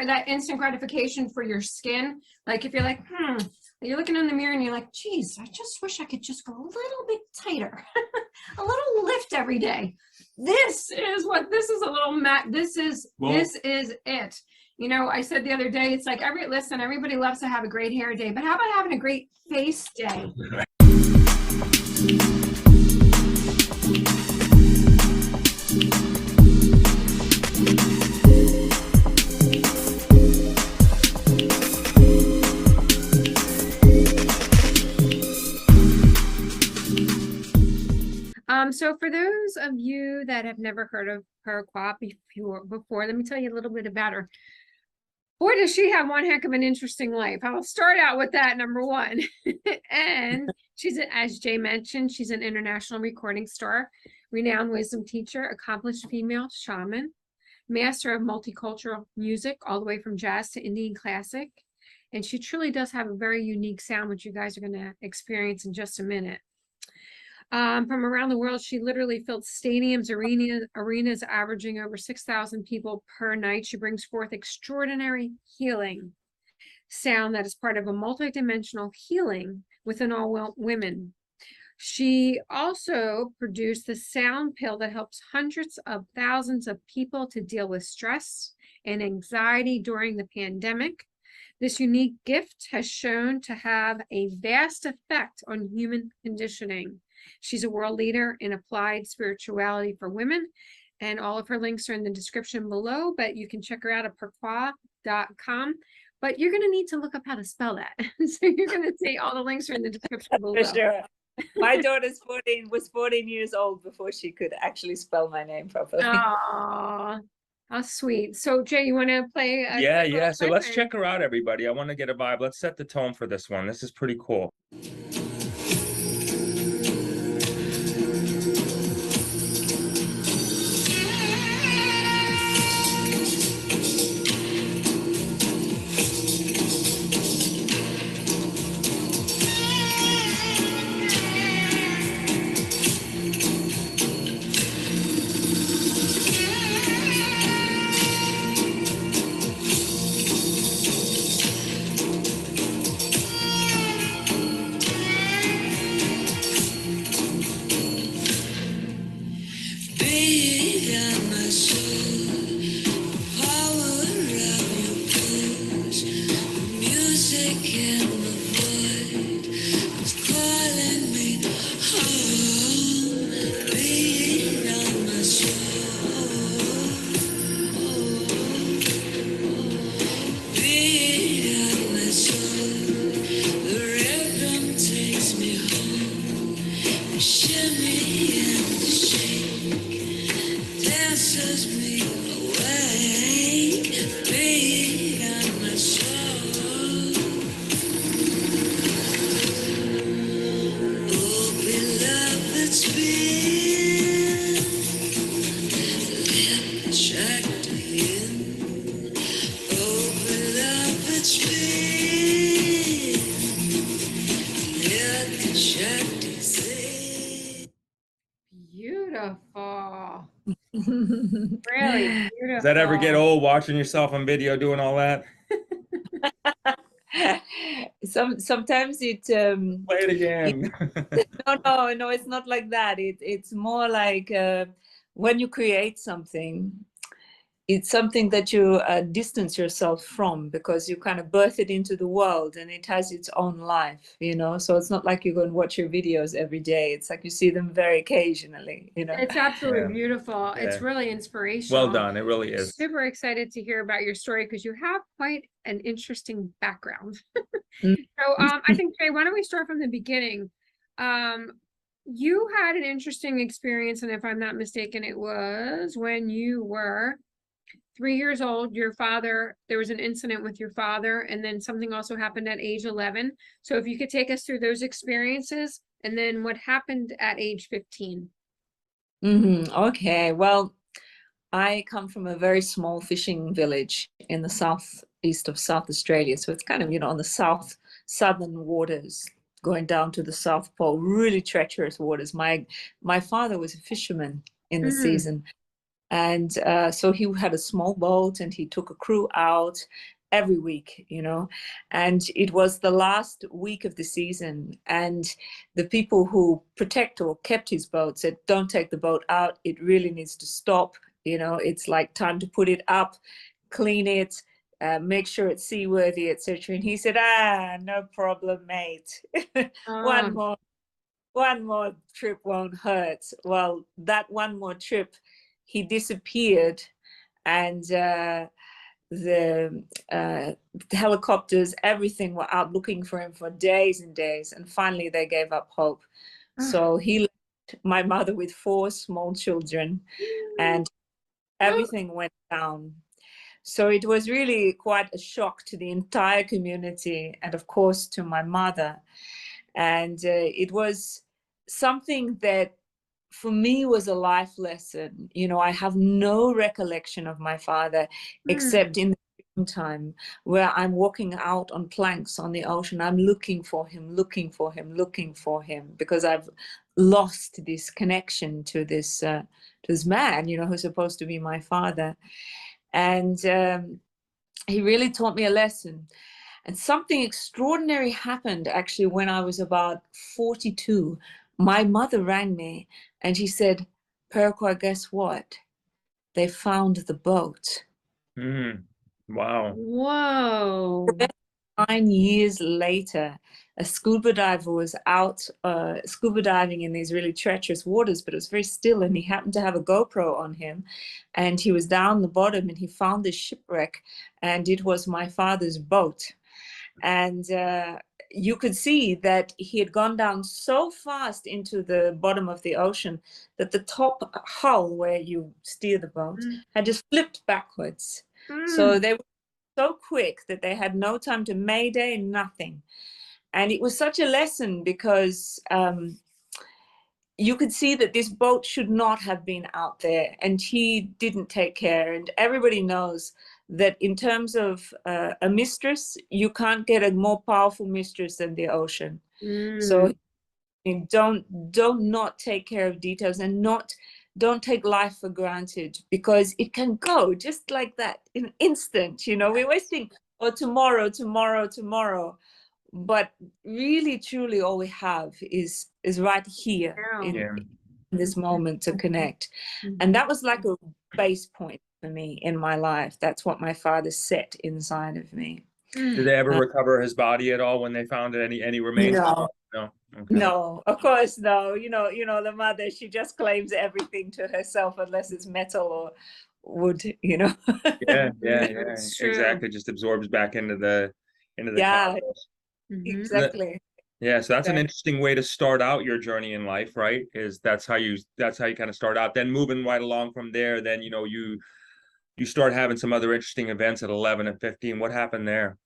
that instant gratification for your skin. Like if you're like, you're looking in the mirror and you're like, geez, I just wish I could just go a little bit tighter, a little lift every day. This is a little this is it. You know, I said the other day, it's like everybody loves to have a great hair day, but how about having a great face day? So for those of you that have never heard of Peruquois before, let me tell you a little bit about her. Boy, does she have one heck of an interesting life. I'll start out with that, number one. And she's, as Jay mentioned, she's an international recording star, renowned wisdom teacher, accomplished female shaman, master of multicultural music, all the way from jazz to Indian classic. And she truly does have a very unique sound, which you guys are going to experience in just a minute. From around the world, she literally filled stadiums, arenas averaging over 6,000 people per night. She brings forth extraordinary healing sound that is part of a multidimensional healing within all women. She also produced the sound pill that helps hundreds of thousands of people to deal with stress and anxiety during the pandemic. This unique gift has shown to have a vast effect on human conditioning. She's a world leader in applied spirituality for women, and all of her links are in the description below, but you can check her out at peruquois.com. But you're going to need to look up how to spell that. So you're going to see all the links are in the description below. For sure. My daughter's 14 years old before she could actually spell my name properly. Oh, how sweet. So Jay, you want to play? Yeah. So let's check her out, everybody. I want to get a vibe. Let's set the tone for this one. This is pretty cool. Beautiful. Really beautiful. Does that ever get old, watching yourself on video doing all that? Sometimes it play it again. No, it's not like that. It's more like when you create something, it's something that you distance yourself from, because you kind of birth it into the world and it has its own life, you know. So it's not like you go and watch your videos every day. It's like you see them very occasionally, you know. It's absolutely beautiful. Yeah. It's really inspirational. Well done. It really is. Super excited to hear about your story, because you have quite an interesting background. Mm-hmm. So I think, Jay, why don't we start from the beginning? You had an interesting experience, and if I'm not mistaken, it was when you were 3 years old. Your father, there was an incident with your father, and then something also happened at age 11. So if you could take us through those experiences, and then what happened at age 15. Okay, well, I come from a very small fishing village in the southeast of South Australia. So it's kind of, you know, on the southern waters, going down to the South Pole, really treacherous waters. My father was a fisherman in the season. And so he had a small boat and he took a crew out every week, you know, and it was the last week of the season. And the people who protect or kept his boat said, don't take the boat out. It really needs to stop. You know, it's like time to put it up, clean it, make sure it's seaworthy, etc. And he said, no problem, mate. Oh. One more trip won't hurt. Well, that one more trip, he disappeared, and the helicopters, everything were out looking for him for days and days, and finally they gave up hope. So he left my mother with 4 small children, and everything went down. So it was really quite a shock to the entire community, and of course to my mother. And it was something that for me was a life lesson. You know, I have no recollection of my father except in the time where I'm walking out on planks on the ocean. I'm looking for him, looking for him, looking for him, because I've lost this connection to this man, you know, who's supposed to be my father. And he really taught me a lesson. And something extraordinary happened actually when I was about 42. My mother rang me and she said, Peruquois, guess what? They found the boat. Wow. Whoa. 9 years later, a scuba diver was out scuba diving in these really treacherous waters, but it was very still, and he happened to have a GoPro on him, and he was down the bottom and he found this shipwreck, and it was my father's boat. And you could see that he had gone down so fast into the bottom of the ocean that the top hull where you steer the boat had just flipped backwards. So they were so quick that they had no time to mayday, nothing. And it was such a lesson because you could see that this boat should not have been out there, and he didn't take care. And everybody knows that in terms of a mistress, you can't get a more powerful mistress than the ocean. So don't not take care of details, and don't take life for granted, because it can go just like that in an instant. You know, we always think, oh, tomorrow, but really truly all we have is right here in this moment to connect. And that was like a base point for me in my life. That's what my father set inside of me. Did they ever recover his body at all when they found it? Any remains? No. No. Okay. No, of course no. You know the mother, she just claims everything to herself unless it's metal or wood, you know. Yeah. Exactly. Just absorbs back into the cosmos. Exactly. Yeah, so that's an interesting way to start out your journey in life, right? Is that's how you kind of start out. Then moving right along from there, then you know you start having some other interesting events at 11 and 15. What happened there?